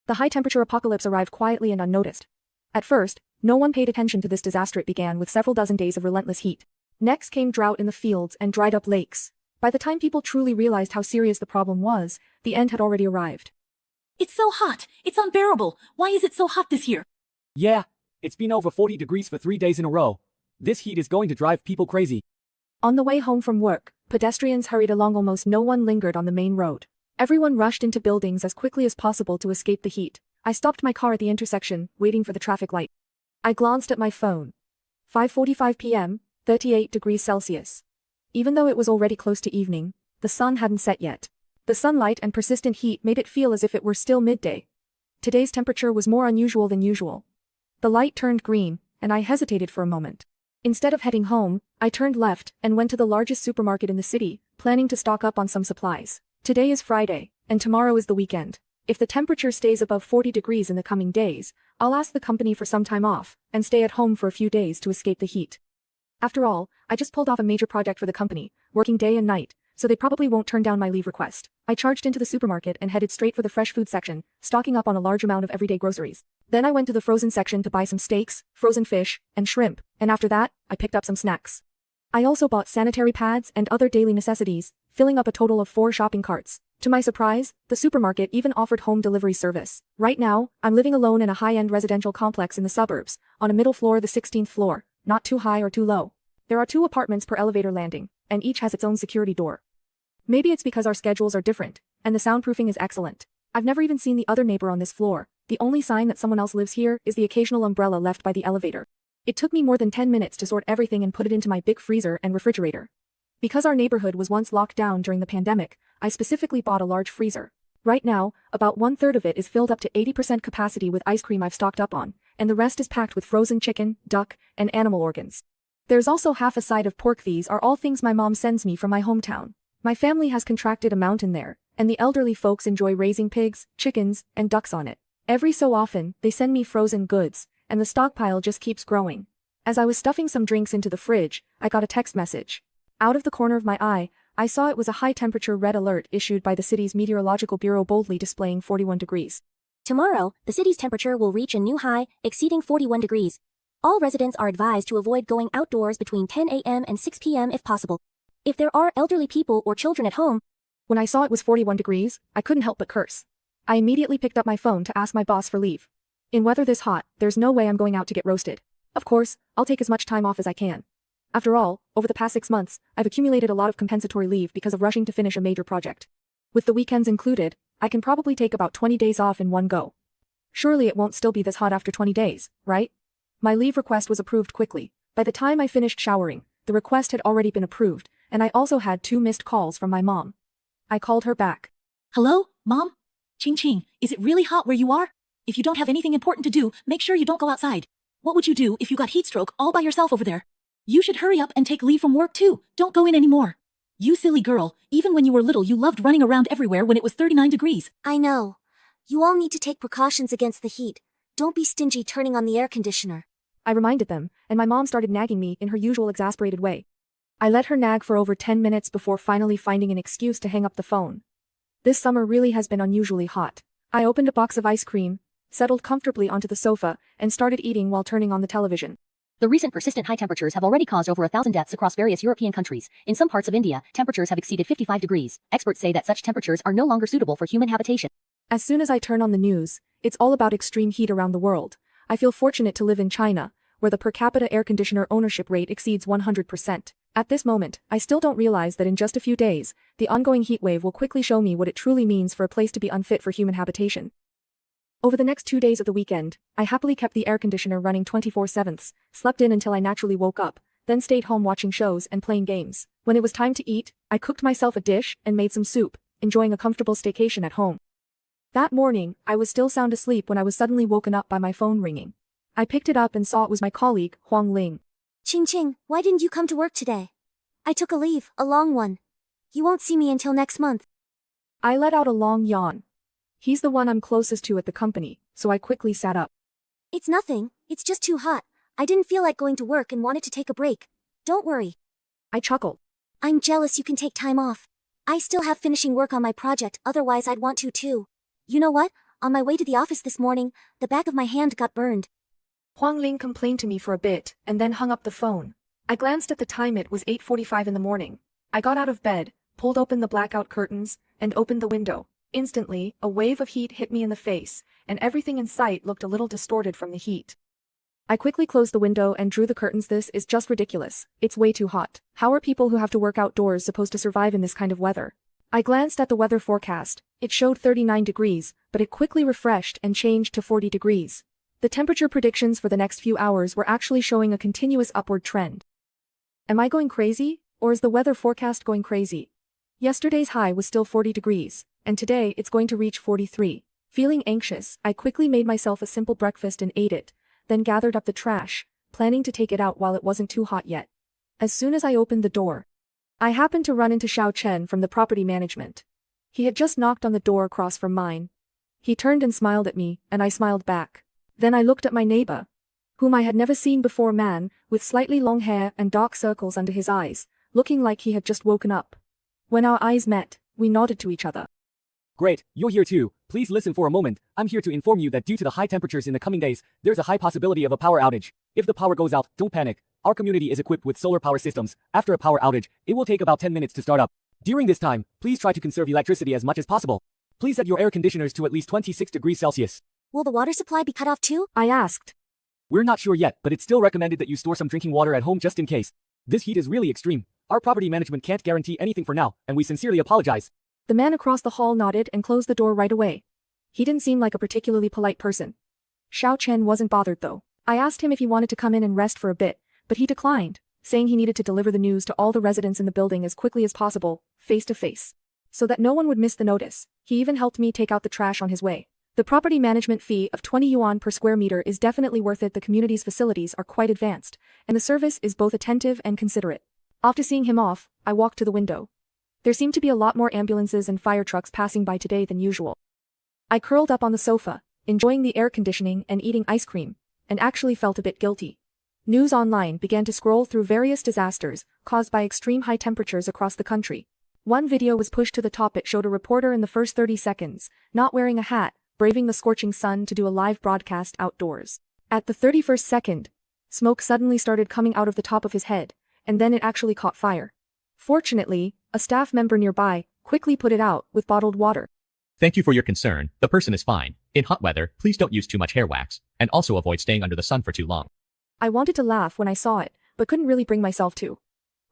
The high-temperature apocalypse arrived quietly and unnoticed. At first, no one paid attention to this disaster. It began with several dozen days of relentless heat. Next came drought in the fields and dried-up lakes. By the time people truly realized how serious the problem was, the end had already arrived. It's so hot! It's unbearable! Why is it so hot this year? Yeah, it's been over 40 degrees for 3 days in a row. This heat is going to drive people crazy. On the way home from work, pedestrians hurried along. Almost no one lingered on the main road. Everyone rushed into buildings as quickly as possible to escape the heat. I stopped my car at the intersection, waiting for the traffic light. I glanced at my phone. 5:45 p.m., 38 degrees Celsius. Even though it was already close to evening, the sun hadn't set yet. The sunlight and persistent heat made it feel as if it were still midday. Today's temperature was more unusual than usual. The light turned green, and I hesitated for a moment. Instead of heading home, I turned left and went to the largest supermarket in the city, planning to stock up on some supplies. Today is Friday, and tomorrow is the weekend. If the temperature stays above 40 degrees in the coming days, I'll ask the company for some time off, and stay at home for a few days to escape the heat. After all, I just pulled off a major project for the company, working day and night, so they probably won't turn down my leave request. I charged into the supermarket and headed straight for the fresh food section, stocking up on a large amount of everyday groceries. Then I went to the frozen section to buy some steaks, frozen fish, and shrimp, and after that, I picked up some snacks. I also bought sanitary pads and other daily necessities, filling up a total of 4 shopping carts. To my surprise, the supermarket even offered home delivery service. Right now, I'm living alone in a high-end residential complex in the suburbs, on a middle floor, the 16th floor, not too high or too low. There are 2 apartments per elevator landing, and each has its own security door. Maybe it's because our schedules are different, and the soundproofing is excellent. I've never even seen the other neighbor on this floor. The only sign that someone else lives here is the occasional umbrella left by the elevator. It took me more than 10 minutes to sort everything and put it into my big freezer and refrigerator. Because our neighborhood was once locked down during the pandemic, I specifically bought a large freezer. Right now, about 1/3 of it is filled up to 80% capacity with ice cream I've stocked up on, and the rest is packed with frozen chicken, duck, and animal organs. There's also half a side of pork. These are all things my mom sends me from my hometown. My family has contracted a mountain there, and the elderly folks enjoy raising pigs, chickens, and ducks on it. Every so often, they send me frozen goods, and the stockpile just keeps growing. As I was stuffing some drinks into the fridge, I got a text message. Out of the corner of my eye, I saw it was a high-temperature red alert issued by the city's meteorological bureau, boldly displaying 41 degrees. Tomorrow, the city's temperature will reach a new high, exceeding 41 degrees. All residents are advised to avoid going outdoors between 10 a.m. and 6 p.m. if possible. If there are elderly people or children at home. When I saw it was 41 degrees, I couldn't help but curse. I immediately picked up my phone to ask my boss for leave. In weather this hot, there's no way I'm going out to get roasted. Of course, I'll take as much time off as I can. After all, over the past 6 months, I've accumulated a lot of compensatory leave because of rushing to finish a major project. With the weekends included, I can probably take about 20 days off in one go. Surely it won't still be this hot after 20 days, right? My leave request was approved quickly. By the time I finished showering, the request had already been approved, and I also had 2 missed calls from my mom. I called her back. Hello, Mom? Ching, is it really hot where you are? If you don't have anything important to do, make sure you don't go outside. What would you do if you got heat stroke all by yourself over there? You should hurry up and take leave from work too. Don't go in anymore. You silly girl, even when you were little you loved running around everywhere when it was 39 degrees. I know. You all need to take precautions against the heat. Don't be stingy turning on the air conditioner. I reminded them, and my mom started nagging me in her usual exasperated way. I let her nag for over 10 minutes before finally finding an excuse to hang up the phone. This summer really has been unusually hot. I opened a box of ice cream, settled comfortably onto the sofa, and started eating while turning on the television. The recent persistent high temperatures have already caused over 1,000 deaths across various European countries. In some parts of India, temperatures have exceeded 55 degrees. Experts say that such temperatures are no longer suitable for human habitation. As soon as I turn on the news, it's all about extreme heat around the world. I feel fortunate to live in China, where the per capita air conditioner ownership rate exceeds 100%. At this moment, I still don't realize that in just a few days, the ongoing heat wave will quickly show me what it truly means for a place to be unfit for human habitation. Over the next 2 days of the weekend, I happily kept the air conditioner running 24/7, slept in until I naturally woke up, then stayed home watching shows and playing games. When it was time to eat, I cooked myself a dish and made some soup, enjoying a comfortable staycation at home. That morning, I was still sound asleep when I was suddenly woken up by my phone ringing. I picked it up and saw it was my colleague, Huang Ling. Ching, why didn't you come to work today? I took a leave, a long one. You won't see me until next month. I let out a long yawn. He's the one I'm closest to at the company, so I quickly sat up. It's nothing, it's just too hot. I didn't feel like going to work and wanted to take a break. Don't worry. I chuckled. I'm jealous you can take time off. I still have finishing work on my project, otherwise I'd want to too. You know what? On my way to the office this morning, the back of my hand got burned. Huang Ling complained to me for a bit and then hung up the phone. I glanced at the time. It was 8:45 in the morning. I got out of bed, pulled open the blackout curtains, and opened the window. Instantly, a wave of heat hit me in the face, and everything in sight looked a little distorted from the heat. I quickly closed the window and drew the curtains. This is just ridiculous. It's way too hot. How are people who have to work outdoors supposed to survive in this kind of weather? I glanced at the weather forecast. It showed 39 degrees, but it quickly refreshed and changed to 40 degrees. The temperature predictions for the next few hours were actually showing a continuous upward trend. Am I going crazy, or is the weather forecast going crazy? Yesterday's high was still 40 degrees, and today it's going to reach 43. Feeling anxious, I quickly made myself a simple breakfast and ate it, then gathered up the trash, planning to take it out while it wasn't too hot yet. As soon as I opened the door, I happened to run into Xiao Chen from the property management. He had just knocked on the door across from mine. He turned and smiled at me, and I smiled back. Then I looked at my neighbor, whom I had never seen before, a man with slightly long hair and dark circles under his eyes, looking like he had just woken up. When our eyes met, we nodded to each other. Great, you're here too. Please listen for a moment. I'm here to inform you that due to the high temperatures in the coming days, there's a high possibility of a power outage. If the power goes out, don't panic. Our community is equipped with solar power systems. After a power outage, it will take about 10 minutes to start up. During this time, please try to conserve electricity as much as possible. Please set your air conditioners to at least 26 degrees Celsius. Will the water supply be cut off too? I asked. We're not sure yet, but it's still recommended that you store some drinking water at home just in case. This heat is really extreme. Our property management can't guarantee anything for now, and we sincerely apologize. The man across the hall nodded and closed the door right away. He didn't seem like a particularly polite person. Xiao Chen wasn't bothered though. I asked him if he wanted to come in and rest for a bit, but he declined, saying he needed to deliver the news to all the residents in the building as quickly as possible, face to face, so that no one would miss the notice. He even helped me take out the trash on his way. The property management fee of 20 yuan per square meter is definitely worth it. The community's facilities are quite advanced, and the service is both attentive and considerate. After seeing him off, I walked to the window. There seemed to be a lot more ambulances and fire trucks passing by today than usual. I curled up on the sofa, enjoying the air conditioning and eating ice cream, and actually felt a bit guilty. News online began to scroll through various disasters caused by extreme high temperatures across the country. One video was pushed to the top. It showed a reporter in the first 30 seconds, not wearing a hat, braving the scorching sun to do a live broadcast outdoors. At the 31st second, smoke suddenly started coming out of the top of his head, and then it actually caught fire. Fortunately, a staff member nearby quickly put it out with bottled water. Thank you for your concern. The person is fine. In hot weather, please don't use too much hair wax, and also avoid staying under the sun for too long. I wanted to laugh when I saw it, but couldn't really bring myself to.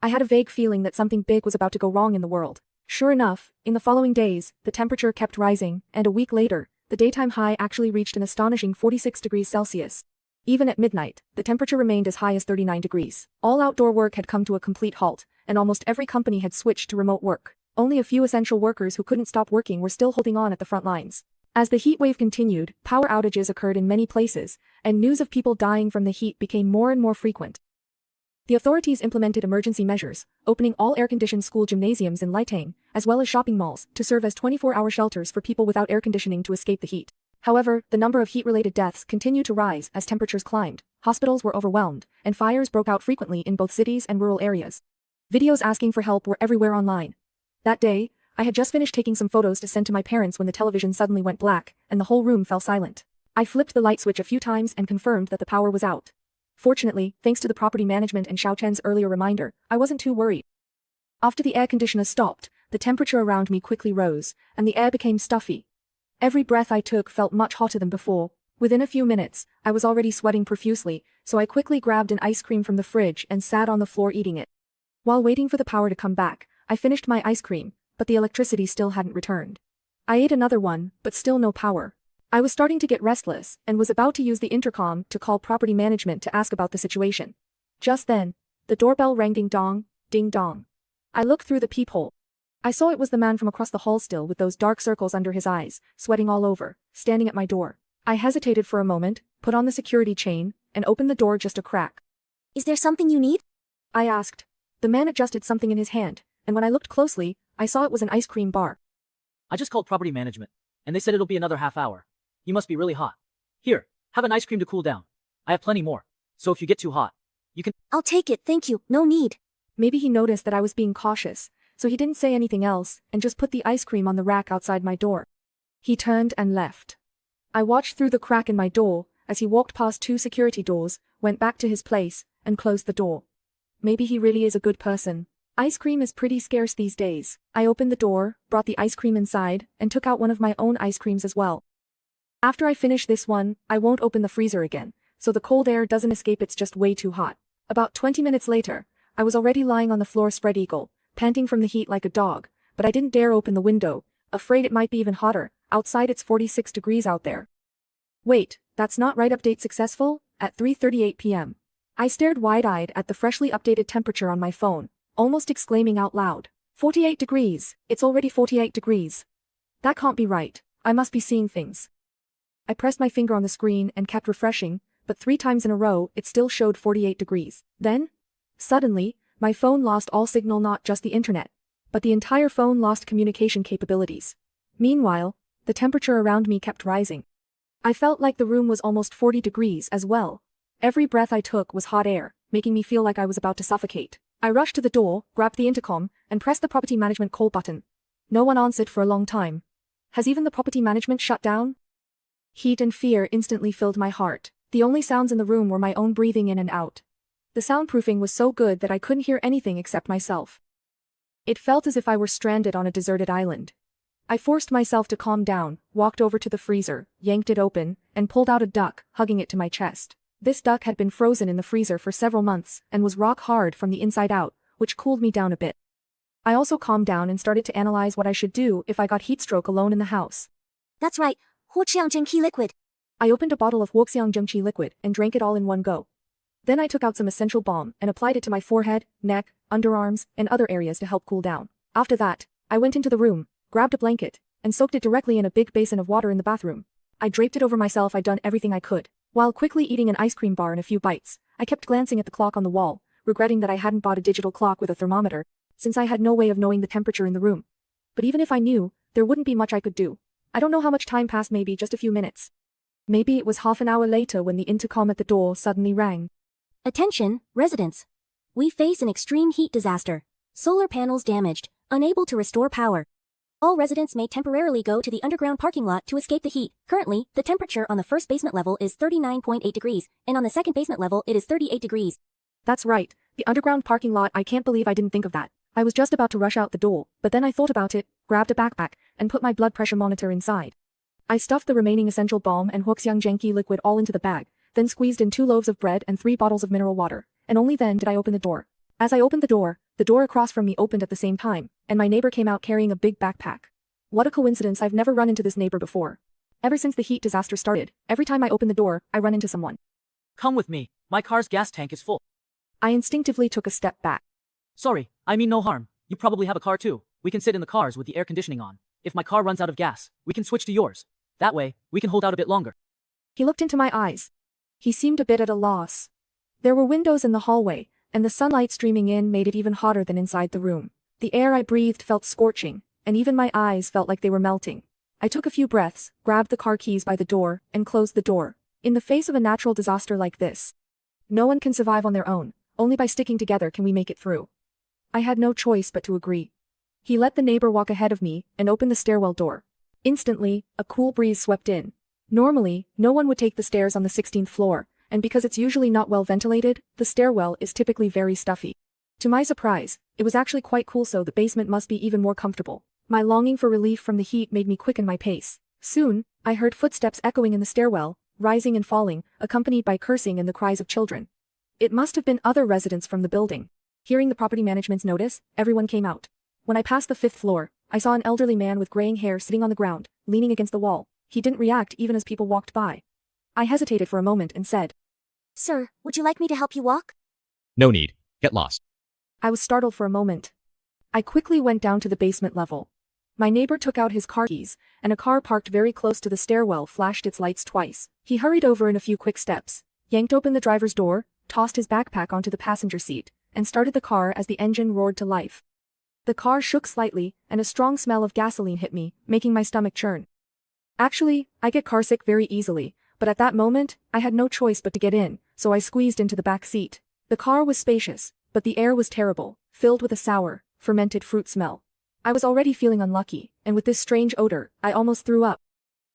I had a vague feeling that something big was about to go wrong in the world. Sure enough, in the following days, the temperature kept rising, and a week later, the daytime high actually reached an astonishing 46 degrees Celsius. Even at midnight, the temperature remained as high as 39 degrees. All outdoor work had come to a complete halt, and almost every company had switched to remote work. Only a few essential workers who couldn't stop working were still holding on at the front lines. As the heat wave continued, power outages occurred in many places, and news of people dying from the heat became more and more frequent. The authorities implemented emergency measures, opening all air-conditioned school gymnasiums in Litang, as well as shopping malls, to serve as 24-hour shelters for people without air conditioning to escape the heat. However, the number of heat-related deaths continued to rise as temperatures climbed, hospitals were overwhelmed, and fires broke out frequently in both cities and rural areas. Videos asking for help were everywhere online. That day, I had just finished taking some photos to send to my parents when the television suddenly went black, and the whole room fell silent. I flipped the light switch a few times and confirmed that the power was out. Fortunately, thanks to the property management and Xiao Chen's earlier reminder, I wasn't too worried. After the air conditioner stopped, the temperature around me quickly rose, and the air became stuffy. Every breath I took felt much hotter than before. Within a few minutes, I was already sweating profusely, so I quickly grabbed an ice cream from the fridge and sat on the floor eating it. While waiting for the power to come back, I finished my ice cream, but the electricity still hadn't returned. I ate another one, but still no power. I was starting to get restless and was about to use the intercom to call property management to ask about the situation. Just then, the doorbell rang. Ding dong, ding dong. I looked through the peephole. I saw it was the man from across the hall, still with those dark circles under his eyes, sweating all over, standing at my door. I hesitated for a moment, put on the security chain, and opened the door just a crack. Is there something you need? I asked. The man adjusted something in his hand, and when I looked closely, I saw it was an ice cream bar. I just called property management, and they said it'll be another half hour. You must be really hot. Here, have an ice cream to cool down. I have plenty more, so if you get too hot, you can— I'll take it, thank you, no need. Maybe he noticed that I was being cautious, so he didn't say anything else and just put the ice cream on the rack outside my door. He turned and left. I watched through the crack in my door, as he walked past 2 security doors, went back to his place, and closed the door. Maybe he really is a good person. Ice cream is pretty scarce these days. I opened the door, brought the ice cream inside, and took out one of my own ice creams as well. After I finish this one, I won't open the freezer again, so the cold air doesn't escape, it's just way too hot. About 20 minutes later, I was already lying on the floor spread eagle, panting from the heat like a dog, but I didn't dare open the window, afraid it might be even hotter. Outside it's 46 degrees out there. Wait, that's not right. Update successful, at 3:38 p.m. I stared wide-eyed at the freshly updated temperature on my phone, almost exclaiming out loud, 48 degrees, it's already 48 degrees. That can't be right, I must be seeing things. I pressed my finger on the screen and kept refreshing, but 3 times in a row it still showed 48 degrees. Then, suddenly, my phone lost all signal, not just the internet, but the entire phone lost communication capabilities. Meanwhile, the temperature around me kept rising. I felt like the room was almost 40 degrees as well. Every breath I took was hot air, making me feel like I was about to suffocate. I rushed to the door, grabbed the intercom, and pressed the property management call button. No one answered for a long time. Has even the property management shut down? Heat and fear instantly filled my heart. The only sounds in the room were my own breathing in and out. The soundproofing was so good that I couldn't hear anything except myself. It felt as if I were stranded on a deserted island. I forced myself to calm down, walked over to the freezer, yanked it open, and pulled out a duck, hugging it to my chest. This duck had been frozen in the freezer for several months and was rock hard from the inside out, which cooled me down a bit. I also calmed down and started to analyze what I should do if I got heatstroke alone in the house. That's right, Huoqiangjingqi liquid. I opened a bottle of Huoxiangjingqi liquid and drank it all in one go. Then I took out some essential balm and applied it to my forehead, neck, underarms, and other areas to help cool down. After that, I went into the room, grabbed a blanket, and soaked it directly in a big basin of water in the bathroom. I draped it over myself. I'd done everything I could. While quickly eating an ice cream bar in a few bites, I kept glancing at the clock on the wall, regretting that I hadn't bought a digital clock with a thermometer, since I had no way of knowing the temperature in the room. But even if I knew, there wouldn't be much I could do. I don't know how much time passed, maybe just a few minutes. Maybe it was half an hour later when the intercom at the door suddenly rang. Attention, residents. We face an extreme heat disaster. Solar panels damaged, unable to restore power. All residents may temporarily go to the underground parking lot to escape the heat. Currently, the temperature on the first basement level is 39.8 degrees, and on the second basement level it is 38 degrees. That's right, the underground parking lot. I can't believe I didn't think of that. I was just about to rush out the door, but then I thought about it, grabbed a backpack, and put my blood pressure monitor inside. I stuffed the remaining essential balm and Huoxiangjingqi liquid all into the bag, then squeezed in 2 loaves of bread and 3 bottles of mineral water, and only then did I open the door. As I opened the door across from me opened at the same time, and my neighbor came out carrying a big backpack. What a coincidence, I've never run into this neighbor before. Ever since the heat disaster started, every time I open the door, I run into someone. Come with me, my car's gas tank is full. I instinctively took a step back. Sorry, I mean no harm. You probably have a car too. We can sit in the cars with the air conditioning on. If my car runs out of gas, we can switch to yours. That way, we can hold out a bit longer. He looked into my eyes. He seemed a bit at a loss. There were windows in the hallway, and the sunlight streaming in made it even hotter than inside the room. The air I breathed felt scorching, and even my eyes felt like they were melting. I took a few breaths, grabbed the car keys by the door, and closed the door. In the face of a natural disaster like this, no one can survive on their own, only by sticking together can we make it through. I had no choice but to agree. He let the neighbor walk ahead of me and opened the stairwell door. Instantly, a cool breeze swept in. Normally, no one would take the stairs on the 16th floor, and because it's usually not well ventilated, the stairwell is typically very stuffy. To my surprise, it was actually quite cool, so the basement must be even more comfortable. My longing for relief from the heat made me quicken my pace. Soon, I heard footsteps echoing in the stairwell, rising and falling, accompanied by cursing and the cries of children. It must have been other residents from the building. Hearing the property management's notice, everyone came out. When I passed the 5th floor, I saw an elderly man with graying hair sitting on the ground, leaning against the wall. He didn't react even as people walked by. I hesitated for a moment and said, Sir, would you like me to help you walk? No need. Get lost. I was startled for a moment. I quickly went down to the basement level. My neighbor took out his car keys, and a car parked very close to the stairwell flashed its lights twice. He hurried over in a few quick steps, yanked open the driver's door, tossed his backpack onto the passenger seat, and started the car as the engine roared to life. The car shook slightly, and a strong smell of gasoline hit me, making my stomach churn. Actually, I get carsick very easily, but at that moment, I had no choice but to get in, so I squeezed into the back seat. The car was spacious, but the air was terrible, filled with a sour, fermented fruit smell. I was already feeling unlucky, and with this strange odor, I almost threw up.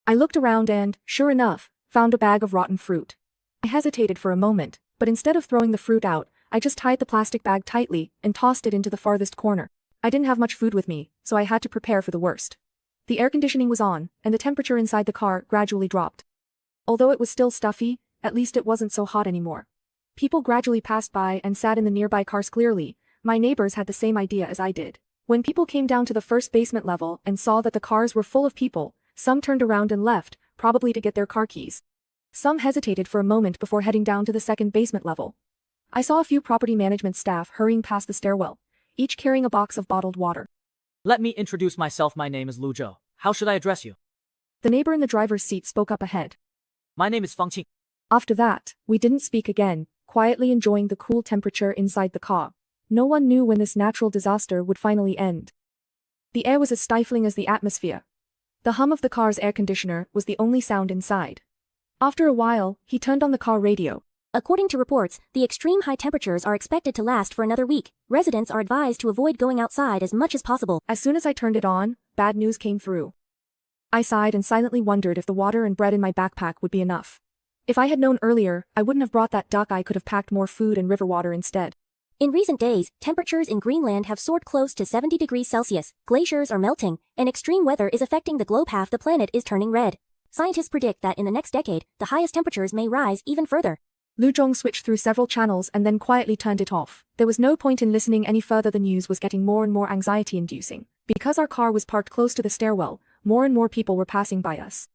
I looked around and, sure enough, found a bag of rotten fruit. I hesitated for a moment, but instead of throwing the fruit out, I just tied the plastic bag tightly and tossed it into the farthest corner. I didn't have much food with me, so I had to prepare for the worst. The air conditioning was on, and the temperature inside the car gradually dropped. Although it was still stuffy, at least it wasn't so hot anymore. People gradually passed by and sat in the nearby cars clearly. My neighbors had the same idea as I did. When people came down to the first basement level and saw that the cars were full of people, some turned around and left, probably to get their car keys. Some hesitated for a moment before heading down to the second basement level. I saw a few property management staff hurrying past the stairwell, each carrying a box of bottled water. Let me introduce myself. My name is Lu Zhou. How should I address you? The neighbor in the driver's seat spoke up ahead. My name is Fang Qing. After that, we didn't speak again, quietly enjoying the cool temperature inside the car. No one knew when this natural disaster would finally end. The air was as stifling as the atmosphere. The hum of the car's air conditioner was the only sound inside. After a while, he turned on the car radio. According to reports, the extreme high temperatures are expected to last for another week. Residents are advised to avoid going outside as much as possible. As soon as I turned it on, bad news came through. I sighed and silently wondered if the water and bread in my backpack would be enough. If I had known earlier, I wouldn't have brought that duck. I could have packed more food and river water instead. In recent days, temperatures in Greenland have soared close to 70 degrees Celsius, glaciers are melting, and extreme weather is affecting the globe. Half the planet is turning red. Scientists predict that in the next decade, the highest temperatures may rise even further. Lu Zhong switched through several channels and then quietly turned it off. There was no point in listening any further. The news was getting more and more anxiety-inducing. Because our car was parked close to the stairwell, more and more people were passing by us.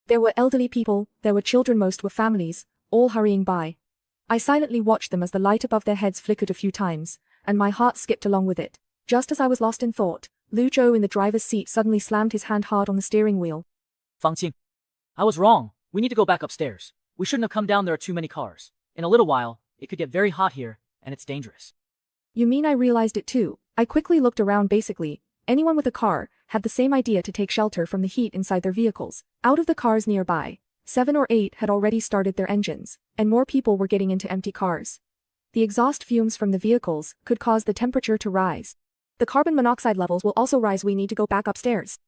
There were elderly people, there were children, most were families, all hurrying by. I silently watched them as the light above their heads flickered a few times, and my heart skipped along with it. Just as I was lost in thought, Lu Zhou in the driver's seat suddenly slammed his hand hard on the steering wheel. Fang Qing. I was wrong. We need to go back upstairs. We shouldn't have come down. There are too many cars. In a little while, it could get very hot here, and it's dangerous. You mean I realized it too? I quickly looked around. Basically, anyone with a car had the same idea, to take shelter from the heat inside their vehicles. Out of the cars nearby, 7 or 8 had already started their engines, and more people were getting into empty cars. The exhaust fumes from the vehicles could cause the temperature to rise. The carbon monoxide levels will also rise. We need to go back upstairs.